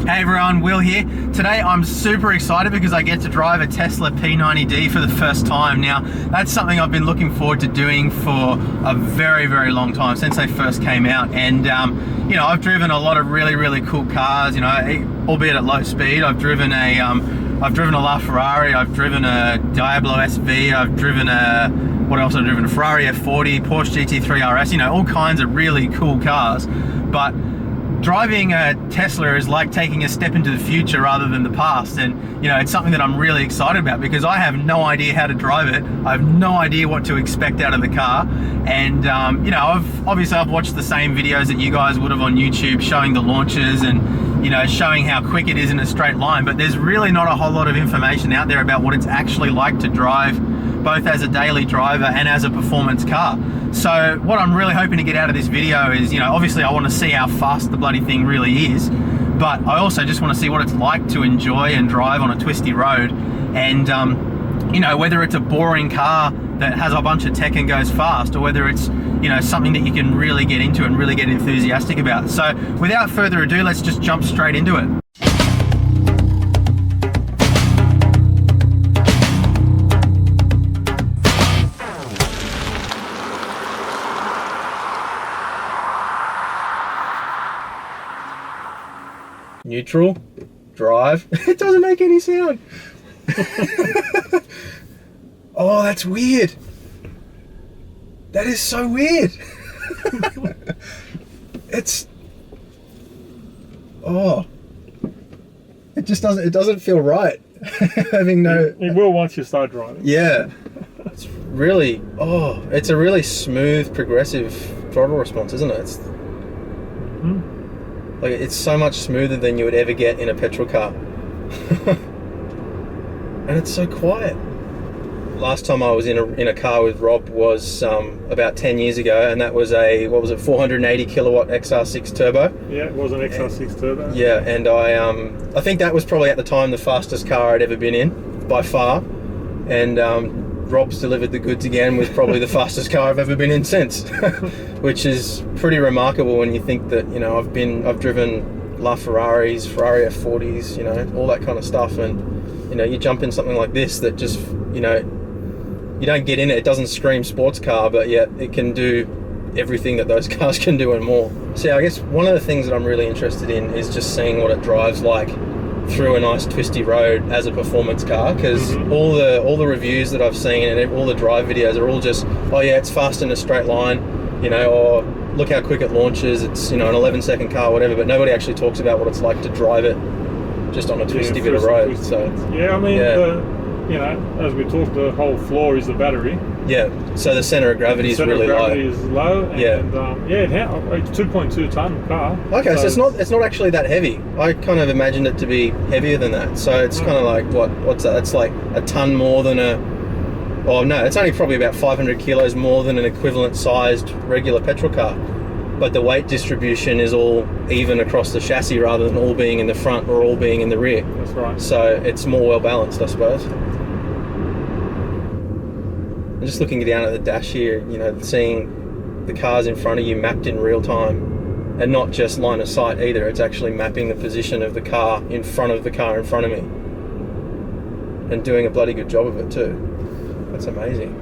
Hey everyone, Will here. Today I'm super excited because I get to drive a Tesla P90D for the first time. Now, that's something I've been looking forward to doing for a very, very long time, since they first came out. And you know, I've driven a lot of really, really cool cars, you know, albeit at low speed. I've driven a LaFerrari, I've driven a Diablo SV, I've driven what else I've driven? A Ferrari F40, Porsche GT3 RS, you know, all kinds of really cool cars. But driving a Tesla is like taking a step into the future rather than the past, and you know, it's something that I'm really excited about because I have no idea how to drive it. I have no idea what to expect out of the car, and you know, I've watched the same videos that you guys would have on YouTube showing the launches and, you know, showing how quick it is in a straight line, but there's really not a whole lot of information out there about what it's actually like to drive both as a daily driver and as a performance car. So what I'm really hoping to get out of this video is, you know, obviously I want to see how fast the bloody thing really is, but I also just want to see what it's like to enjoy and drive on a twisty road, and you know, whether it's a boring car that has a bunch of tech and goes fast, or whether it's, you know, something that you can really get into and really get enthusiastic about. So without further ado, let's just jump straight into it. Neutral, drive. It doesn't make any sound. Oh, that's weird. That is so weird. It doesn't feel right. Having no... It will once you start driving. Yeah. It's really, it's a really smooth, progressive throttle response, isn't it? Like, it's so much smoother than you would ever get in a petrol car. And it's so quiet. Last time I was in a car with Rob was about 10 years ago, and that was a, 480 kilowatt XR6 turbo. Yeah, it was an XR6 turbo. Yeah, and I think that was probably at the time the fastest car I'd ever been in, by far. And Rob's delivered the goods again with probably the fastest car I've ever been in since, which is pretty remarkable when you think that, you know, I've driven LaFerraris, Ferrari F40s, you know, all that kind of stuff, and you know, you jump in something like this that just, you know, you don't get in it, it doesn't scream sports car, but yet it can do everything that those cars can do and more. So I guess one of the things that I'm really interested in is just seeing what it drives like through a nice twisty road as a performance car, because all the reviews that I've seen and all the drive videos are all just, oh yeah, it's fast in a straight line, you know, or look how quick it launches, it's, you know, an 11-second car, whatever, but nobody actually talks about what it's like to drive it just on a twisty bit of road. So yeah, I mean, you know, as we talked, the whole floor is the battery. Yeah, so the center of gravity is really low. The center of gravity is low, and it's 2.2 ton car. Okay, so it's not actually that heavy. I kind of imagined it to be heavier than that. So it's kind of like, what's that? It's like a ton more than it's only probably about 500 kilos more than an equivalent sized regular petrol car. But the weight distribution is all even across the chassis rather than all being in the front or all being in the rear. That's right. So it's more well balanced, I suppose. I'm just looking down at the dash here, you know, seeing the cars in front of you mapped in real time, and not just line of sight either. It's actually mapping the position of the car in front of the car in front of me, and doing a bloody good job of it too. That's amazing.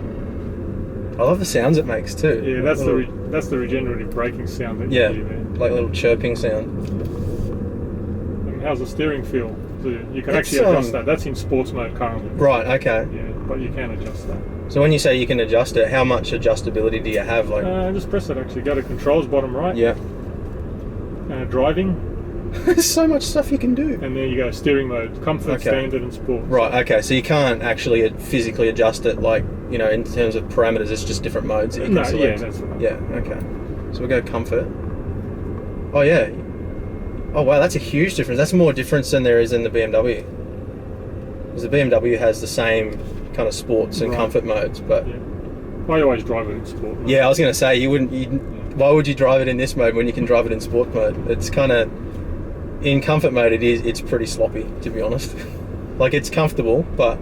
I love the sounds it makes too. Yeah, that's the regenerative braking sound that you hear there. Like a little chirping sound. And how's the steering feel? So you can actually adjust that. That's in sports mode currently. Right, okay. Yeah, but you can adjust that. So when you say you can adjust it, how much adjustability do you have? Like, just press it actually. Go to controls, bottom right. Yeah. Driving. There's so much stuff you can do. And there you go, steering mode, comfort, standard, and sport. Right, okay, so you can't actually physically adjust it, like, you know, in terms of parameters, it's just different modes that you can select. Yeah, that's right. Yeah, okay. So we'll go comfort. Oh yeah. Oh wow, that's a huge difference. That's more difference than there is in the BMW. Because the BMW has the same kind of sports and comfort modes, but... Yeah. I always drive it in sport mode. Yeah, I was going to say, why would you drive it in this mode when you can drive it in sport mode? It's kind of... In comfort mode, it's pretty sloppy, to be honest. Like, it's comfortable, but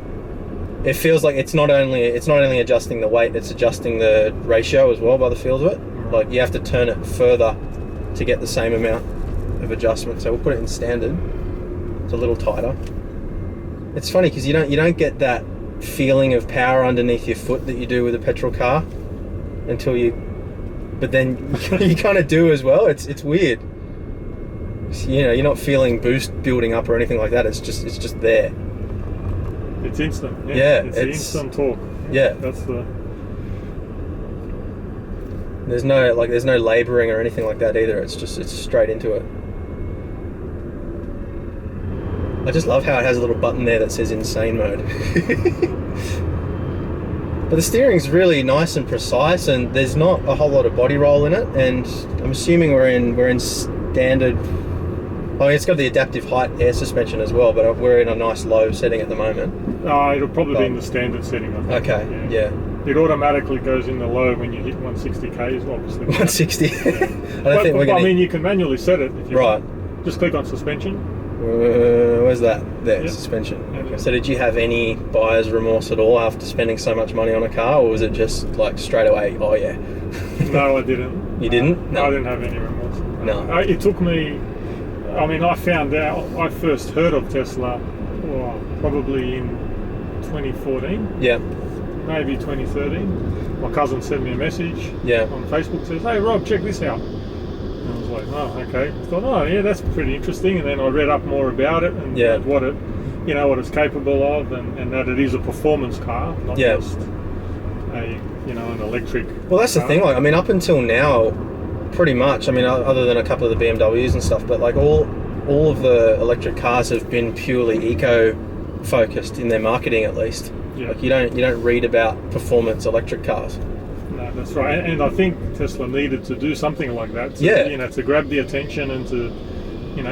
it feels like it's not only adjusting the weight, it's adjusting the ratio as well, by the feels of it. Like you have to turn it further to get the same amount of adjustment. So we'll put it in standard. It's a little tighter. It's funny because you don't get that feeling of power underneath your foot that you do with a petrol car until you, but then you kind of do as well. It's weird. You know, you're not feeling boost building up or anything like that. It's just there. It's instant. Yeah, it's the instant torque. Yeah, that's the. There's no labouring or anything like that either. It's straight into it. I just love how it has a little button there that says insane mode. But the steering's really nice and precise, and there's not a whole lot of body roll in it. And I'm assuming we're in standard. I mean, it's got the adaptive height air suspension as well, but we're in a nice low setting at the moment. It'll probably be in the standard setting, I think. Okay, yeah. It automatically goes in the low when you hit 160 k's, obviously. 160. Yeah. I mean, you can manually set it if you right. want. Just click on suspension. Where's that? There, yep. Suspension. Okay. So did you have any buyer's remorse at all after spending so much money on a car, or was it just like straight away, oh yeah? No, I didn't. You didn't? No, I didn't have any remorse. No. It took me, I mean, I found out, I first heard of Tesla probably in 2014. Yeah. Maybe 2013. My cousin sent me a message on Facebook, says, hey Rob, check this out. And I was like, oh, okay. I thought, oh yeah, that's pretty interesting. And then I read up more about it and what it's capable of, and that it is a performance car, not just an electric Well, that's car. the thing, like, I mean, up until now, pretty much, I mean, other than a couple of the BMWs and stuff, but like all of the electric cars have been purely eco-focused in their marketing, at least. Yeah. Like you don't read about performance electric cars. No, that's right. And I think Tesla needed to do something like that to grab the attention and to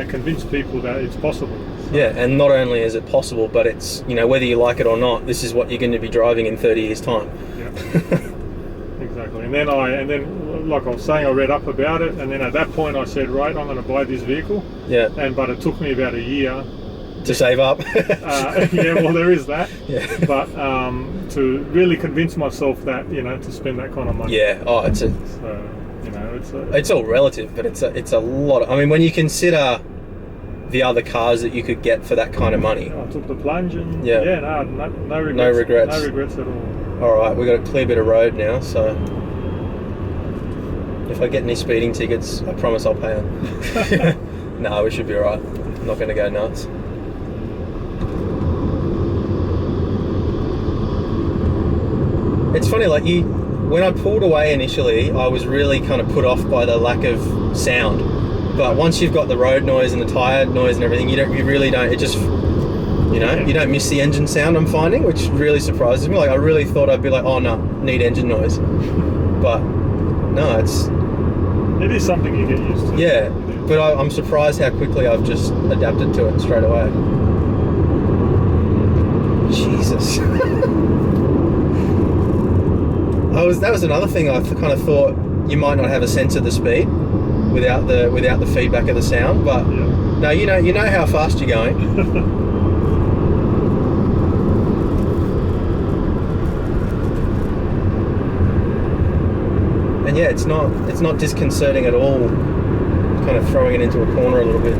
convince people that it's possible. So. Yeah, and not only is it possible, but it's, whether you like it or not, this is what you're going to be driving in 30 years time. Yeah. Exactly. And then like I was saying, I read up about it, and then at that point I said, right, I'm going to buy this vehicle. Yeah. But it took me about a year to save up. Well, there is that. Yeah. But to really convince myself that to spend that kind of money. Yeah. Oh, it's all relative, but it's a lot. I mean, when you consider the other cars that you could get for that kind of money. I took the plunge and no regrets. No regrets. No regrets at all. All right, we've got a clear bit of road now, so if I get any speeding tickets, I promise I'll pay them. No, we should be all right. I'm not going to go nuts. It's funny, like when I pulled away initially, I was really kind of put off by the lack of sound. But once you've got the road noise and the tyre noise and everything, you really don't. It just, you don't miss the engine sound. I'm finding, which really surprises me. Like I really thought I'd be like, oh no, need engine noise. But no, it is something you get used to. Yeah, but I'm surprised how quickly I've just adapted to it straight away. Jesus. That was another thing I kind of thought you might not have a sense of the speed without the feedback of the sound, but no, you know how fast you're going. And yeah, it's not disconcerting at all, kind of throwing it into a corner a little bit.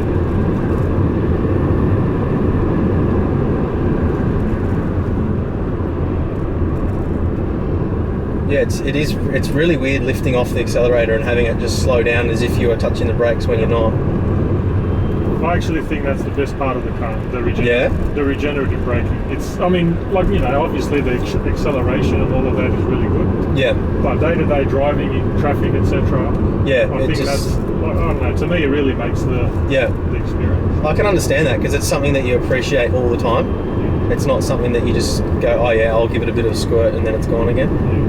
Yeah, it's really weird lifting off the accelerator and having it just slow down as if you were touching the brakes when you're not. I actually think that's the best part of the car, the regenerative braking. It's, I mean, like, obviously the acceleration and all of that is really good. Yeah. But day-to-day driving in traffic, etc. Yeah. I think that's, I don't know, to me it really makes the experience. I can understand that because it's something that you appreciate all the time. Yeah. It's not something that you just go, oh yeah, I'll give it a bit of a squirt and then it's gone again. Yeah.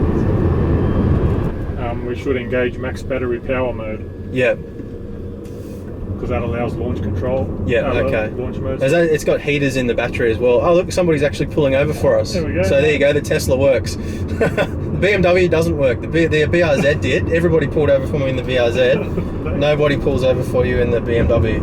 We should engage max battery power mode. Yeah. Because that allows launch control. Yeah, okay. Launch mode. It's got heaters in the battery as well. Oh, look, somebody's actually pulling over for us. There we go. So there you go, the Tesla works. The BMW doesn't work. The BRZ did. Everybody pulled over for me in the BRZ. Nobody pulls over for you in the BMW.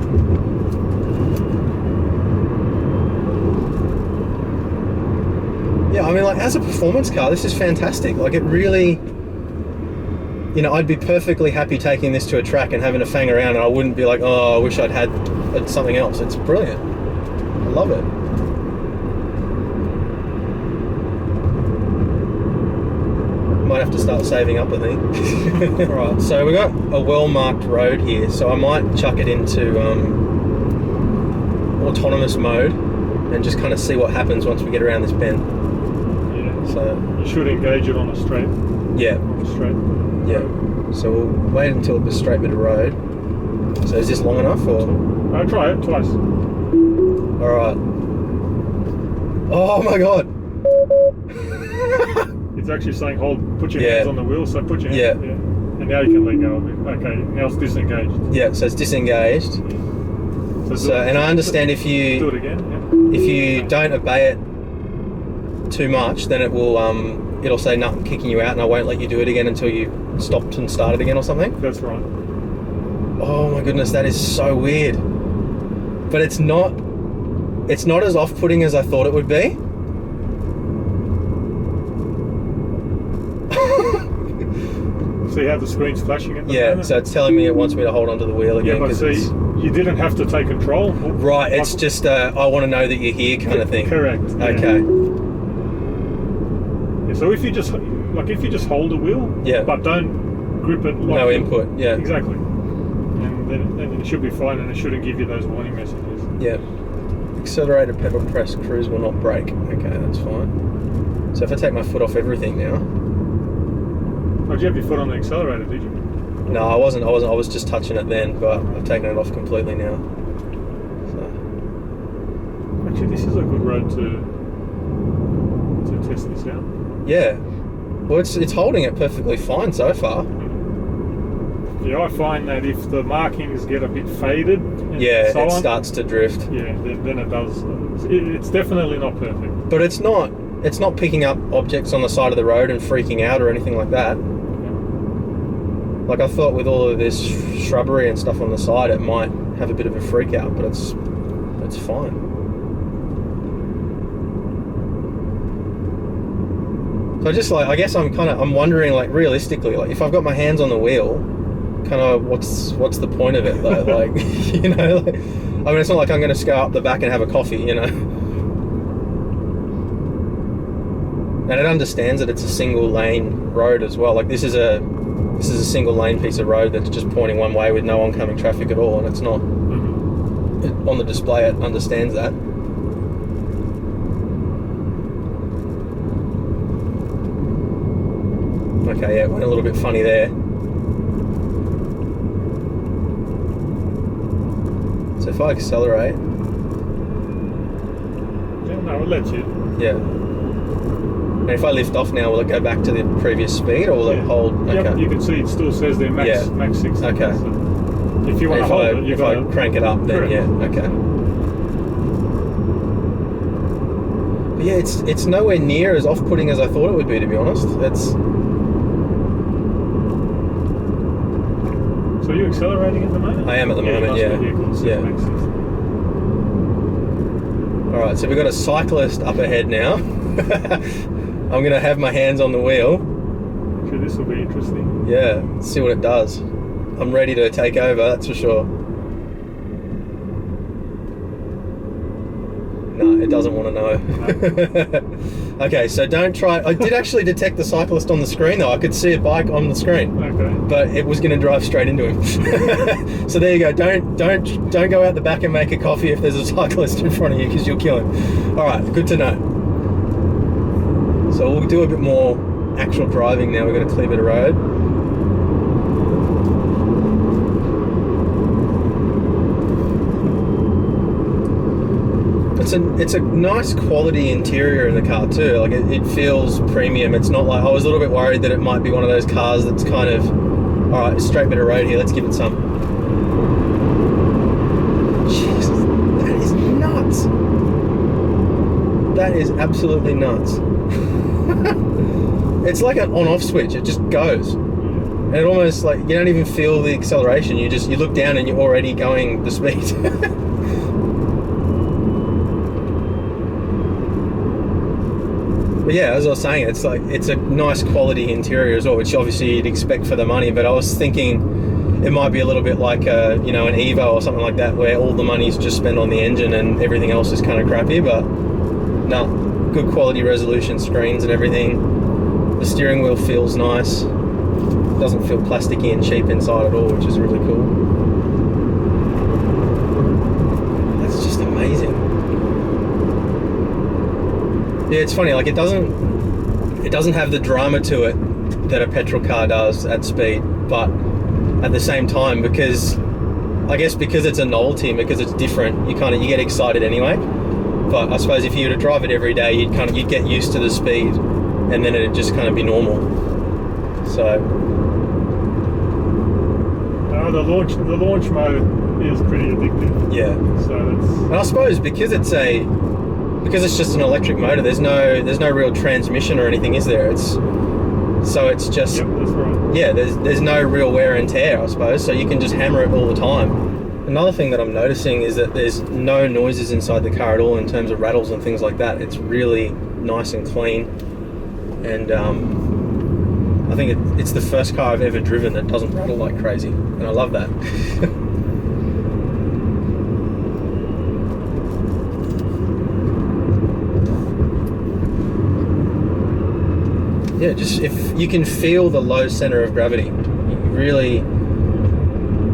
Yeah, I mean, like, as a performance car, this is fantastic. Like, it really... you know, I'd be perfectly happy taking this to a track and having a fang around, and I wouldn't be like, oh, I wish I'd had something else. It's brilliant. I love it. Might have to start saving up, I think. Alright, so we got a well-marked road here, so I might chuck it into autonomous mode and just kind of see what happens once we get around this bend. Yeah. So you should engage it on a straight. Yeah. On a straight. Yeah. So we'll wait until it's a straight bit of road. So is this long enough, or? I'll try it twice. Alright. Oh my god! It's actually saying put your hands on the wheel, so put your hands, yeah. And now you can let go of it. Okay, now it's disengaged. Yeah, so it's disengaged. Yeah. So and I understand if you do it again, if you don't obey it too much, then it will it'll say no, I'm kicking you out, and I won't let you do it again until you stopped and started again or something. That's right. Oh my goodness, that is so weird. But it's not as off-putting as I thought it would be. See how the screen's flashing at the moment? So it's telling me it wants me to hold onto the wheel again. Yeah, but see, you didn't have to take control. Right, it's just I want to know that you're here kind of thing. Correct. Okay. Yeah, so if you just hold the wheel, but don't grip it. No input. Yeah. Exactly. And then it should be fine, and it shouldn't give you those warning messages. Yeah. Accelerator, pedal press, cruise will not brake. Okay, that's fine. So if I take my foot off everything now. Oh, did you have your foot on the accelerator, did you? No, I wasn't. I was just touching it then, but I've taken it off completely now. So. Actually, this is a good road to test this out. Yeah. Well, it's holding it perfectly fine so far. Yeah, I find that if the markings get a bit faded, it starts to drift. Yeah, then it does. It's definitely not perfect. But it's not picking up objects on the side of the road and freaking out or anything like that. Like I thought with all of this shrubbery and stuff on the side, it might have a bit of a freak out, but it's fine. So I guess I'm wondering, like, realistically, like if I've got my hands on the wheel, kind of what's the point of it though? Like, you know, like, I mean, it's not like I'm going to go up the back and have a coffee, you know. And it understands that it's a single lane road as well. Like this is a single lane piece of road that's just pointing one way with no oncoming traffic at all, and it's not on the display. It understands that. Okay, yeah, it went a little bit funny there. So if I accelerate, no, it lets you. Yeah. And if I lift off now, will it go back to the previous speed, or will it hold? Okay. Yep, you can see it still says there max 60. Okay. So if you want to hold it, if I crank it up, then okay. But yeah, it's nowhere near as off-putting as I thought it would be, to be honest. So are you accelerating at the moment? I am at the moment, yeah. All right, so we've got a cyclist up ahead now. I'm going to have my hands on the wheel. Sure, this will be interesting. Yeah, let's see what it does. I'm ready to take over, that's for sure. No, it doesn't want to know. No. Okay, so don't try. I did actually detect the cyclist on the screen though. I could see a bike on the screen. Okay. But it was going to drive straight into him. So there you go. Don't go out the back and make a coffee if there's a cyclist in front of you, because you'll kill him. All right, good to know. So we'll do a bit more actual driving now. We've got a clear bit of road. It's a nice quality interior in the car too. Like it feels premium. It's not like, I was a little bit worried that it might be one of those cars that's kind of, all right, straight bit of road here, let's give it some. Jesus, that is nuts. That is absolutely nuts. It's like an on-off switch. It just goes. And it almost, like, you don't even feel the acceleration. You look down and you're already going the speed. But yeah, as I was saying, it's like, it's a nice quality interior as well, which obviously you'd expect for the money. But I was thinking it might be a little bit like a, you know, an Evo or something like that, where all the money's just spent on the engine and everything else is kind of crappy. But no, good quality resolution screens and everything. The steering wheel feels nice. Doesn't feel plasticky and cheap inside at all, which is really cool. That's just amazing. Yeah, it's funny, like it doesn't have the drama to it that a petrol car does at speed, but at the same time, because I guess because it's a novelty and because it's different, you get excited anyway. But I suppose if you were to drive it every day, you'd get used to the speed, and then it'd just kind of be normal. So the launch mode is pretty addictive. Yeah. So that's. And I suppose because it's just an electric motor, there's no real transmission or anything, is there? It's just. Yep, that's right. Yeah, there's no real wear and tear, I suppose. So you can just hammer it all the time. Another thing that I'm noticing is that there's no noises inside the car at all in terms of rattles and things like that. It's really nice and clean, and I think it's the first car I've ever driven that doesn't rattle like crazy, and I love that. Yeah, just if you can feel the low center of gravity,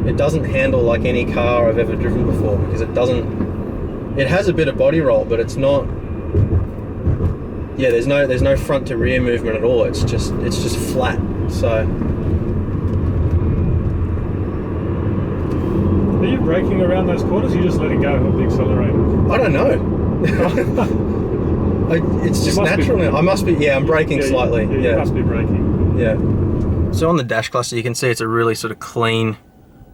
it doesn't handle like any car I've ever driven before, because it has a bit of body roll, but it's not. Yeah, there's no front to rear movement at all. It's just flat. So. Are you braking around those corners? Or you just letting go of the accelerator? I don't know. It's just natural. I must be. Yeah, I'm braking slightly. You must be braking. Yeah. So on the dash cluster, you can see it's a really sort of clean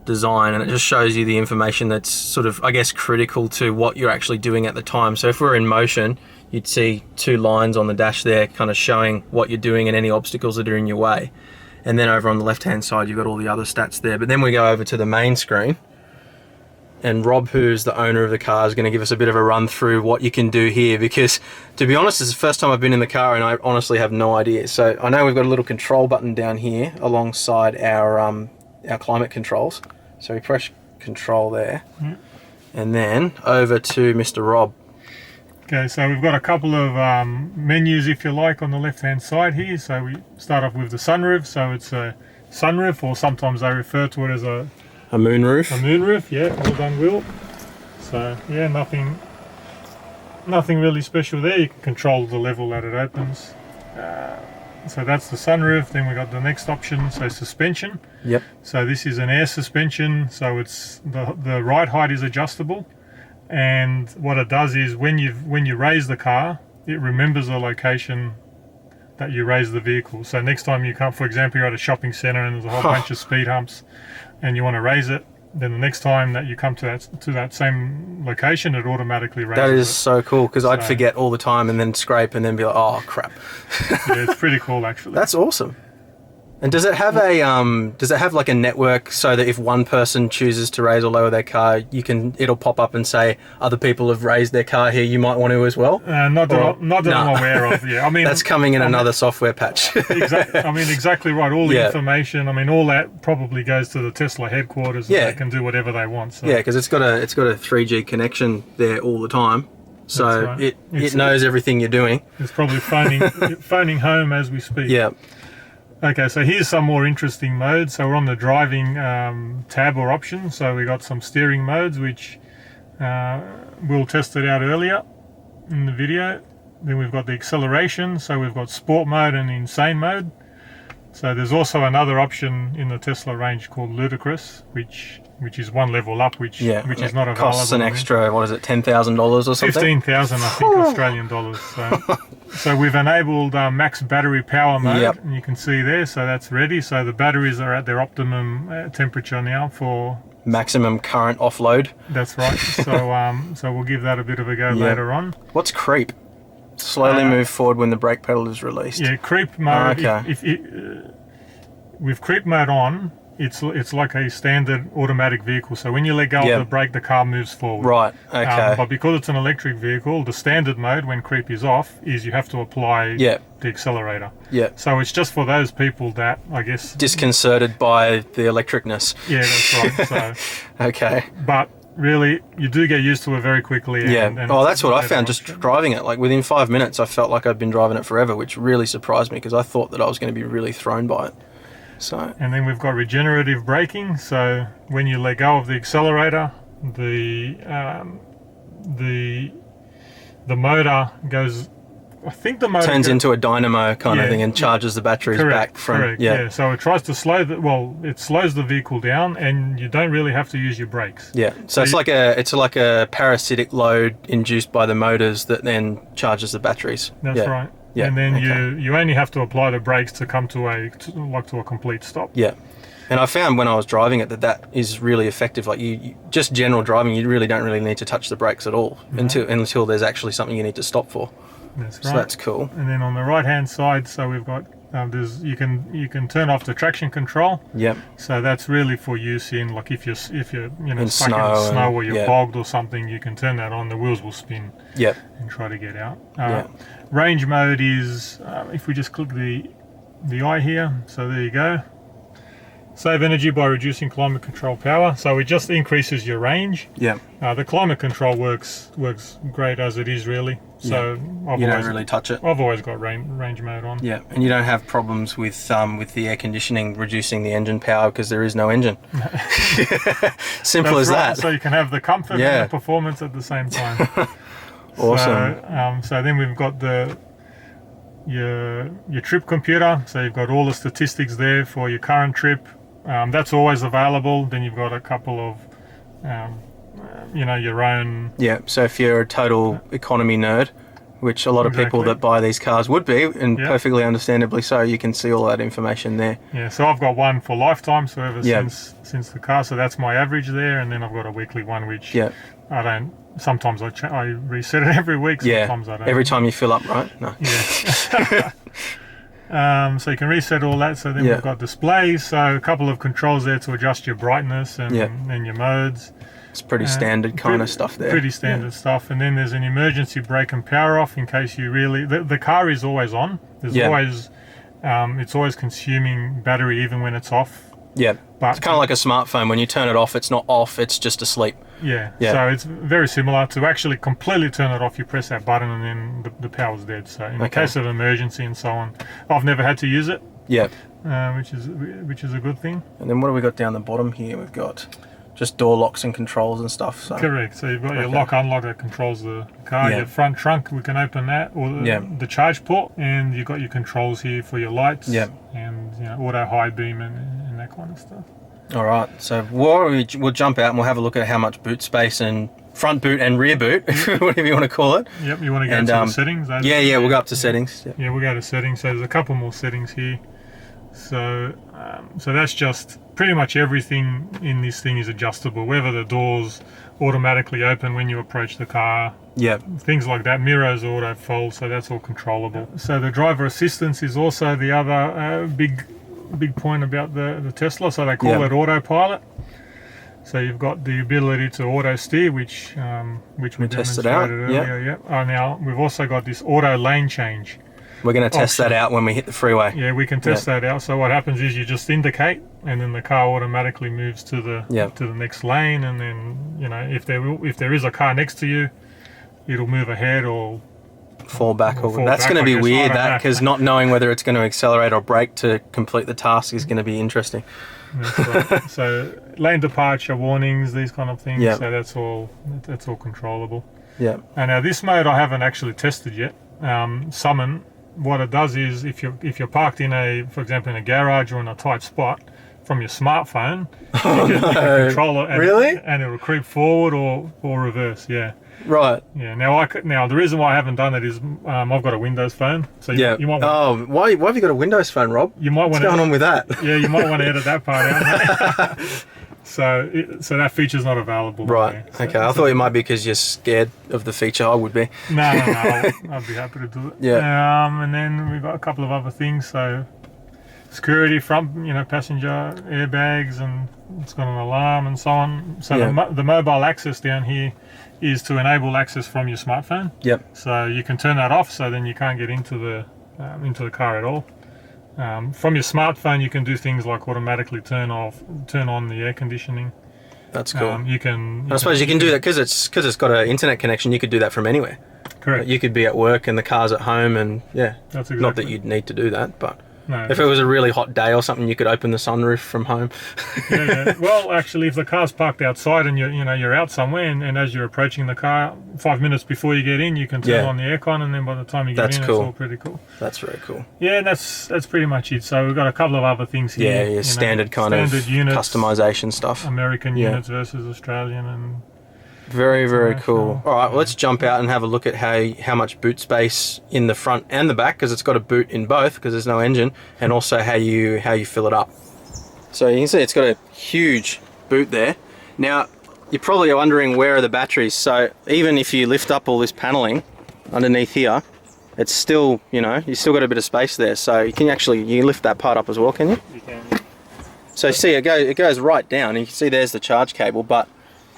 design, and it just shows you the information that's sort of, I guess, critical to what you're actually doing at the time. So if we're in motion, you'd see 2 lines on the dash there kind of showing what you're doing and any obstacles that are in your way. And then over on the left hand side, you've got all the other stats there. But then we go over to the main screen, and Rob, who's the owner of the car, is going to give us a bit of a run through what you can do here, because to be honest, it's the first time I've been in the car and I honestly have no idea. So I know we've got a little control button down here alongside our climate controls. So we press control there, and then over to Mr. Rob. Okay, so we've got a couple of menus, if you like, on the left-hand side here. So we start off with the sunroof. So it's a sunroof, or sometimes they refer to it as a moonroof. A moonroof, yeah. Well done, Will. So yeah, nothing really special there. You can control the level that it opens. So that's the sunroof. Then we got the next option, so suspension. Yep. So this is an air suspension, so it's the ride height is adjustable, and what it does is when you raise the car, it remembers the location that you raise the vehicle. So next time you come, for example, you're at a shopping center and there's a whole bunch of speed humps and you want to raise it, then the next time that you come to that same location, it automatically raises it. That is so cool, because I'd forget all the time and then scrape and then be like, oh crap. Yeah, it's pretty cool actually. That's awesome. And does it have like a network, so that if one person chooses to raise or lower their car, it'll pop up and say other people have raised their car here, you might want to as well? Not that I'm aware of. Yeah, I mean that's coming in another software patch. Exactly. I mean, exactly right. All the information. I mean, all that probably goes to the Tesla headquarters. And they can do whatever they want. So. Yeah, because it's got a 3G connection there all the time, so right. it knows everything you're doing. It's probably phoning home as we speak. Yeah. Okay, so here's some more interesting modes. So we're on the driving tab or option. So we got some steering modes, which we'll tested out earlier in the video. Then we've got the acceleration. So we've got sport mode and insane mode. So there's also another option in the Tesla range called ludicrous, which is one level up, which is not available. Costs an extra, what is it, $10,000 or something? 15,000, I think, Australian dollars. So we've enabled max battery power mode, and you can see there. So that's ready. So the batteries are at their optimum temperature now for maximum current offload. That's right. So we'll give that a bit of a go later on. What's creep? Slowly move forward when the brake pedal is released. Yeah, creep mode. With creep mode on, it's like a standard automatic vehicle. So when you let go of the brake, the car moves forward. Right. Okay. But because it's an electric vehicle, the standard mode when creep is off is you have to apply the accelerator. Yeah. So it's just for those people that, I guess, disconcerted by the electricness. Yeah, that's right. So okay. But really, you do get used to it very quickly. And that's what I found just driving it. Like within 5 minutes, I felt like I'd been driving it forever, which really surprised me because I thought that I was going to be really thrown by it. So. And then we've got regenerative braking. So when you let go of the accelerator, the motor goes. I think the motor turns into a dynamo kind of thing and charges the batteries back from. Correct. Yeah. So it tries to slow it slows the vehicle down, and you don't really have to use your brakes. Yeah. So it's like a parasitic load induced by the motors that then charges the batteries. That's right. Yeah. And then you only have to apply the brakes to come to a complete stop. Yeah. And I found when I was driving it that is really effective. Like you just general driving, you really don't need to touch the brakes at all until there's actually something you need to stop for. That's right. So that's cool. And then on the right hand side, so we've got you can turn off the traction control. Yep. So that's really for use in like if you're stuck in the snow or you're bogged or something, you can turn that on. The wheels will spin. Yep. And try to get out. Range mode is if we just click the eye here. So there you go. Save energy by reducing climate control power. So it just increases your range. Yeah. The climate control works great as it is really. So you don't really touch it. I've always got range mode on. Yeah, and you don't have problems with the air conditioning reducing the engine power because there is no engine. Simple as that. So you can have the comfort and the performance at the same time. Awesome. So then we've got your trip computer. So you've got all the statistics there for your current trip. That's always available. Then you've got a couple of your own. Yeah, so if you're a total economy nerd, which a lot of people that buy these cars would be, and perfectly understandably so, you can see all that information there. Yeah, so I've got one for lifetime, so ever since the car, so that's my average there, and then I've got a weekly one which I don't. Sometimes I reset it every week. Sometimes I don't. Every time you fill up, right? No. Yeah. So you can reset all that. So then we've got displays. So a couple of controls there to adjust your brightness and your modes. It's pretty standard kind of stuff there. Pretty standard stuff. And then there's an emergency brake and power off in case you really... The car is always on. There's always... it's always consuming battery even when it's off. Yeah. But it's kind of like a smartphone. When you turn it off, it's not off, it's just asleep. Yeah. So it's very similar. To actually completely turn it off, you press that button and then the power's dead. So in the case of emergency and so on, I've never had to use it. Yeah. Which is a good thing. And then what have we got down the bottom here? We've got just door locks and controls and stuff. So. Correct. So you've got your lock unlock that controls the car. Your front trunk, we can open that, or the charge port, and you've got your controls here for your lights. And auto high beam and that kind of stuff. All right, so we'll jump out and we'll have a look at how much boot space and front boot and rear boot, whatever you want to call it. Yep, you want to go to the settings? We'll go up to settings. Yeah, we'll go to settings. So there's a couple more settings here. So that's just pretty much everything in this thing is adjustable. Whether the doors automatically open when you approach the car. Yeah. Things like that. Mirrors auto fold, so that's all controllable. So the driver assistance is also the other big point about the Tesla. So they call it autopilot. So you've got the ability to auto steer, which we tested out earlier. Now we've also got this auto lane change. We're going to test that out when we hit the freeway. Yeah, we can test that out. So what happens is you just indicate, and then the car automatically moves to the next lane, and then if there is a car next to you, it'll move ahead or fall back. That's going to be weird, because not knowing whether it's going to accelerate or brake to complete the task is going to be interesting. That's right. So lane departure warnings, these kind of things. So that's all controllable. Yeah. And now this mode I haven't actually tested yet. Summon. What it does is if you're parked for example in a garage or in a tight spot, from your smartphone, you can control it and it'll creep forward or reverse. Yeah. Right. Yeah. Now the reason why I haven't done it is I've got a Windows phone. So you might why have you got a Windows phone, Rob? You might What's going on with that? Yeah, you might want to edit that part out. So that feature's not available. Right. I thought it might be because you're scared of the feature. I would be. No. I'd be happy to do it. Yeah. And then we've got a couple of other things. So security, front, you know, passenger airbags, and it's got an alarm and so on. So the mobile access down here is to enable access from your smartphone. Yep. So you can turn that off, so then you can't get into the car at all. From your smartphone, you can do things like automatically turn on the air conditioning. That's cool. I suppose you can do that because it's got an internet connection. You could do that from anywhere. Correct. You could be at work and the car's at home, and that's exactly. Not that you'd need to do that, but no, if it was a really hot day or something, you could open the sunroof from home. yeah. Well, actually, if the car's parked outside and you're out somewhere, and as you're approaching the car, 5 minutes before you get in, you can turn on the aircon, and then by the time you get in, cool. It's all pretty cool. That's very cool. Yeah, that's pretty much it. So we've got a couple of other things here. Yeah, standard units, customization stuff. American units versus Australian, and very, very cool. All right, well, let's jump out and have a look at how much boot space in the front and the back, because it's got a boot in both because there's no engine, and also how you fill it up. So you can see it's got a huge boot there. Now, you're probably wondering where are the batteries. So even if you lift up all this paneling underneath here, it's still, you still got a bit of space there. So you can lift that part up as well, can you? You can. So you see it goes right down, and you can see there's the charge cable, but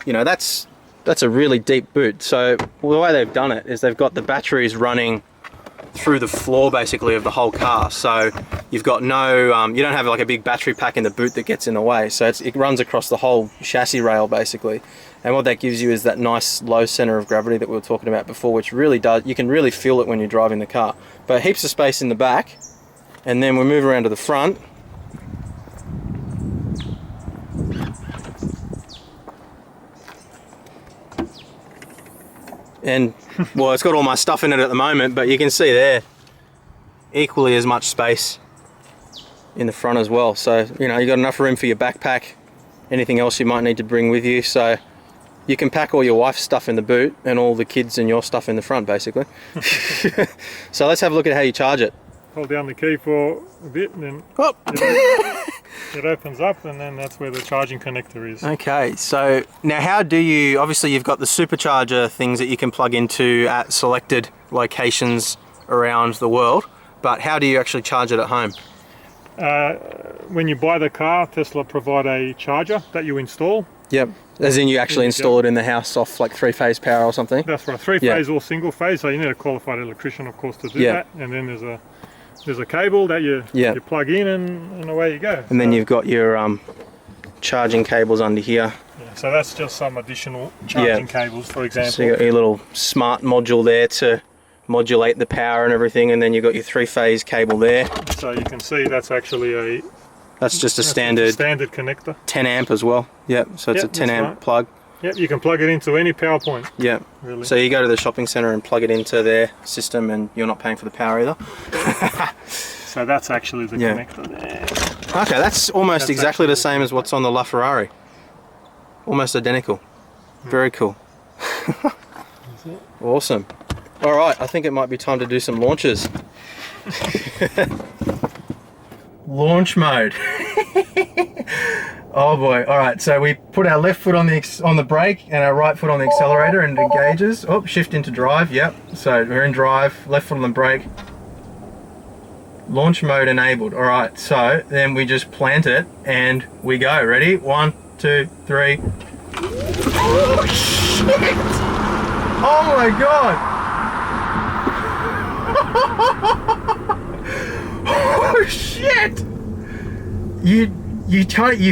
that's a really deep boot. So the way they've done it is they've got the batteries running through the floor basically of the whole car. So you've got you don't have like a big battery pack in the boot that gets in the way. So it runs across the whole chassis rail basically. And what that gives you is that nice low center of gravity that we were talking about before, which really you can really feel it when you're driving the car. But heaps of space in the back. And then we move around to the front. And well, it's got all my stuff in it at the moment, but you can see there equally as much space in the front as well. So you got enough room for your backpack, anything else you might need to bring with you. So you can pack all your wife's stuff in the boot and all the kids and your stuff in the front basically. So let's have a look at how you charge it. Hold down the key for a bit, and then it opens up, and then that's where the charging connector is. Okay, so now obviously you've got the supercharger things that you can plug into at selected locations around the world, but how do you actually charge it at home? When you buy the car, Tesla provide a charger that you install. Yep, as in you actually install it in the house off like 3-phase power or something? That's right, 3-phase or single phase, so you need a qualified electrician of course to do that, and then there's a cable that you plug in, and away you go. And then you've got your charging cables under here. Yeah, so that's just some additional charging cables, for example. So you got your little smart module there to modulate the power and everything, and then you've got your 3-phase cable there. So you can see that's actually that's just a standard connector. 10 amp as well. Yep, so it's a 10 amp plug. Yep, you can plug it into any power point. Yeah, really. So you go to the shopping centre and plug it into their system, and you're not paying for the power either. So that's actually the connector there. Okay, that's almost exactly the same as what's on the LaFerrari. Almost identical. Very cool. Awesome. All right, I think it might be time to do some launches. Launch mode. Oh boy! All right, so we put our left foot on the brake and our right foot on the accelerator, and it engages. Oh, shift into drive. Yep. So we're in drive. Left foot on the brake. Launch mode enabled. All right. So then we just plant it and we go. Ready? 1, 2, 3. Oh shit! Oh my god! Oh shit! You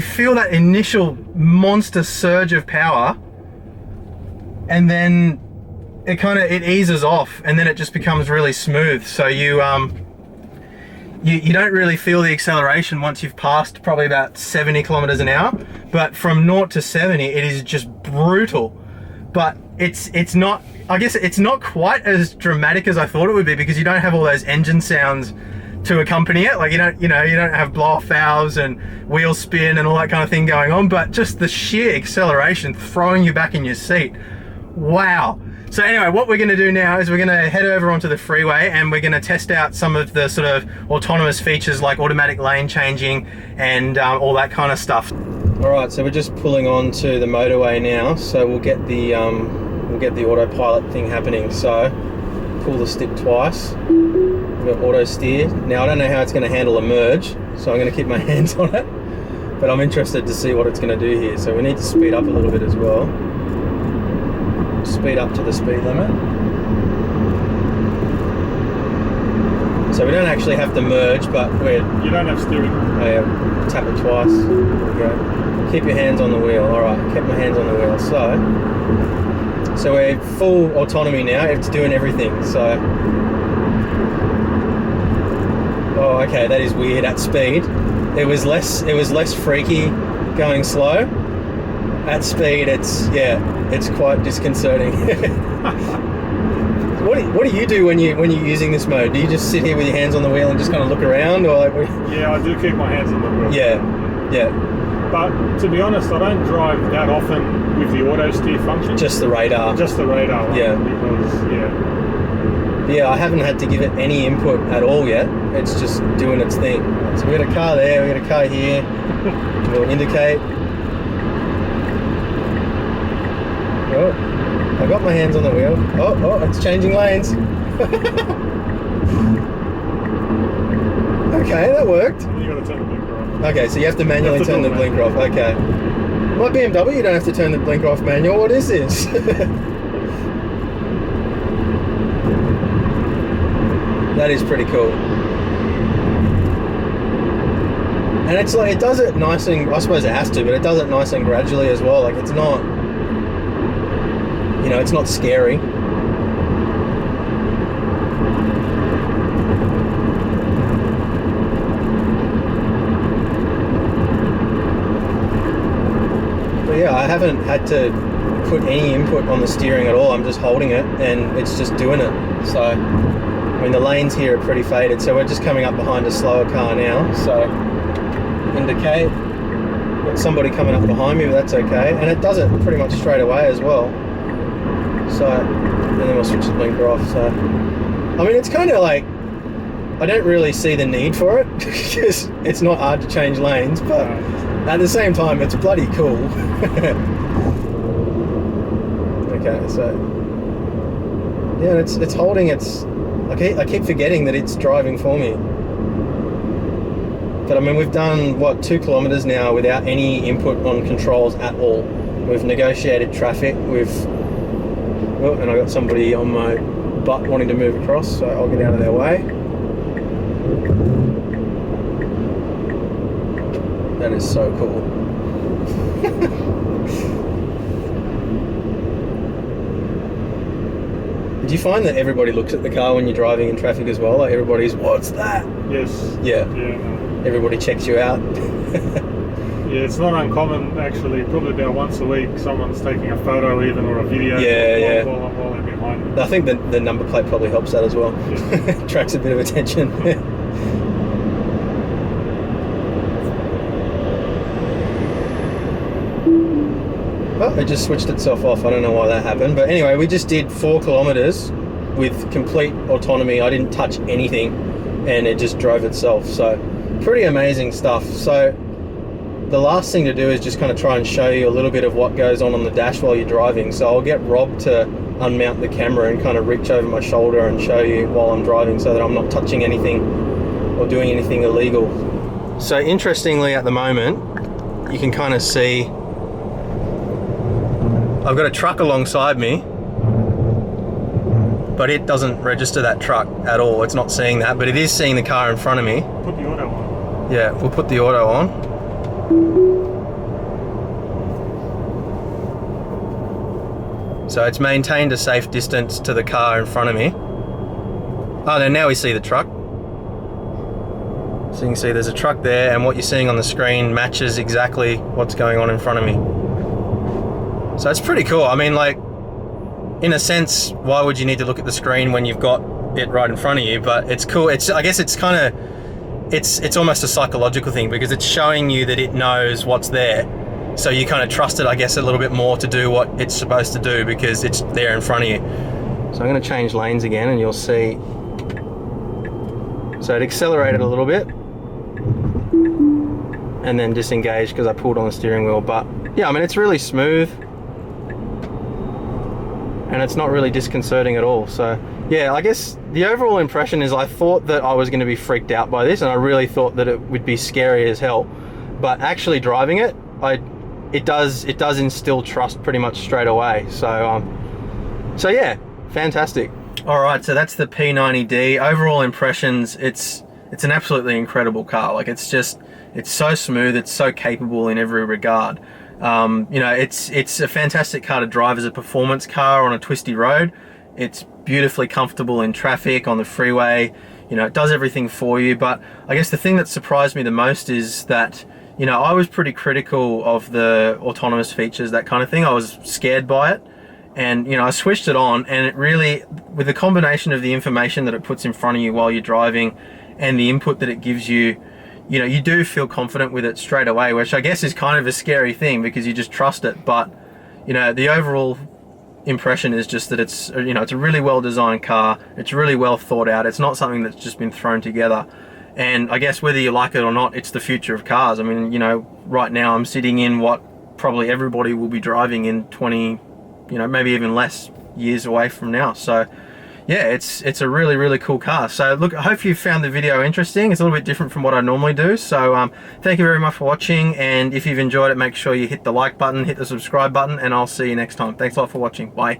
feel that initial monster surge of power, and then it eases off, and then it just becomes really smooth. So you don't really feel the acceleration once you've passed probably about 70 kilometers an hour, but from 0 to 70 it is just brutal. But it's not, I guess it's not quite as dramatic as I thought it would be, because you don't have all those engine sounds to accompany it. Like you don't have blow-off valves and wheel spin and all that kind of thing going on, but just the sheer acceleration throwing you back in your seat. Wow. So anyway, what we're going to do now is we're going to head over onto the freeway, and we're going to test out some of the sort of autonomous features like automatic lane changing and all that kind of stuff. All right, so we're just pulling onto the motorway now, so we'll get the autopilot thing happening. So pull the stick twice. We've got auto steer. Now I don't know how it's going to handle a merge, so I'm going to keep my hands on it. But I'm interested to see what it's going to do here. So we need to speed up a little bit as well. Speed up to the speed limit. So we don't actually have to merge, but you don't have steering. Oh yeah, tap it twice. There we go. Keep your hands on the wheel. Alright, kept my hands on the wheel. So we're full autonomy now. It's doing everything. So oh, okay, that is weird at speed. It was less freaky going slow. At speed, it's quite disconcerting. What do you do when you're using this mode? Do you just sit here with your hands on the wheel and just kind of look around, or like? Yeah, I do keep my hands on the wheel. Yeah. But to be honest, I don't drive that often with the auto steer function. Just the radar. Just the radar one. Yeah. Because yeah, I haven't had to give it any input at all yet. It's just doing its thing. So we got a car there, we got a car here. We'll indicate. Oh, I got my hands on the wheel. Oh, it's changing lanes. Okay, that worked. You got to turn the blinker off. Okay, so you have to manually turn the blinker off. Okay. My BMW, you don't have to turn the blinker off manual. What is this? That is pretty cool. And it's like, it does it nice and, I suppose it has to, but it does it nice and gradually as well. Like, it's not, you know, it's not scary. But yeah, I haven't had to put any input on the steering at all. I'm just holding it and it's just doing it. So, I mean, the lanes here are pretty faded, so we're just coming up behind a slower car now. So, indicate. Got somebody coming up behind me, but that's okay. And it does it pretty much straight away as well. So, and then we'll switch the blinker off. So, I mean, it's kind of like, I don't really see the need for it because it's not hard to change lanes, but at the same time, it's bloody cool. Okay, so yeah, it's holding its. I keep forgetting that it's driving for me. But I mean, we've done what, 2 kilometers now without any input on controls at all. We've negotiated traffic. Oh, and I got somebody on my butt wanting to move across, so I'll get out of their way. That is so cool. Did you find that everybody looks at the car when you're driving in traffic as well? Like, everybody's, what's that? Yes. Yeah. Yeah. No. Everybody checks you out. Yeah, it's not uncommon actually. Probably about once a week, someone's taking a photo even or a video. While they're behind. I think the number plate probably helps that as well. Yeah. Attracts a bit of attention. Oh, it just switched itself off. I don't know why that happened, but anyway, we just did 4 kilometers with complete autonomy. I didn't touch anything, and it just drove itself. So, pretty amazing stuff. So, the last thing to do is just kind of try and show you a little bit of what goes on the dash while you're driving. So I'll get Rob to unmount the camera and kind of reach over my shoulder and show you while I'm driving so that I'm not touching anything or doing anything illegal. So interestingly, at the moment, you can kind of see I've got a truck alongside me, but it doesn't register that truck at all. It's not seeing that, but it is seeing the car in front of me. Put the auto on. Yeah, we'll put the auto on. So it's maintained a safe distance to the car in front of me. Oh, then now we see the truck. So you can see there's a truck there, and what you're seeing on the screen matches exactly what's going on in front of me. So it's pretty cool. I mean, like, in a sense, why would you need to look at the screen when you've got it right in front of you? But it's cool. I guess it's kind of, it's almost a psychological thing because it's showing you that it knows what's there. So you kind of trust it, I guess, a little bit more to do what it's supposed to do because it's there in front of you. So I'm going to change lanes again and you'll see. So it accelerated a little bit and then disengaged because I pulled on the steering wheel. But yeah, I mean, it's really smooth and it's not really disconcerting at all. So Yeah, I guess the overall impression is I thought that I was going to be freaked out by this, and I really thought that it would be scary as hell. But actually driving it, it does instill trust pretty much straight away. So yeah, fantastic. All right, so that's the P90D. Overall impressions, it's an absolutely incredible car. Like, it's so smooth, it's so capable in every regard. You know, it's a fantastic car to drive as a performance car on a twisty road. It's beautifully comfortable in traffic, on the freeway. You know, it does everything for you. But I guess the thing that surprised me the most is that, you know, I was pretty critical of the autonomous features, that kind of thing. I was scared by it. And, you know, I switched it on, and it really, with the combination of the information that it puts in front of you while you're driving and the input that it gives you, you know, you do feel confident with it straight away, which I guess is kind of a scary thing because you just trust it. But, you know, the overall impression is just that it's, you know, it's a really well designed car. It's really well thought out. It's not something that's just been thrown together. And I guess whether you like it or not, it's the future of cars. I mean, you know, right now I'm sitting in what probably everybody will be driving in 20, you know, maybe even less years away from now. So yeah, it's a really, really cool car. So look, I hope you found the video interesting. It's a little bit different from what I normally do. So thank you very much for watching. And if you've enjoyed it, make sure you hit the like button, hit the subscribe button, and I'll see you next time. Thanks a lot for watching. Bye.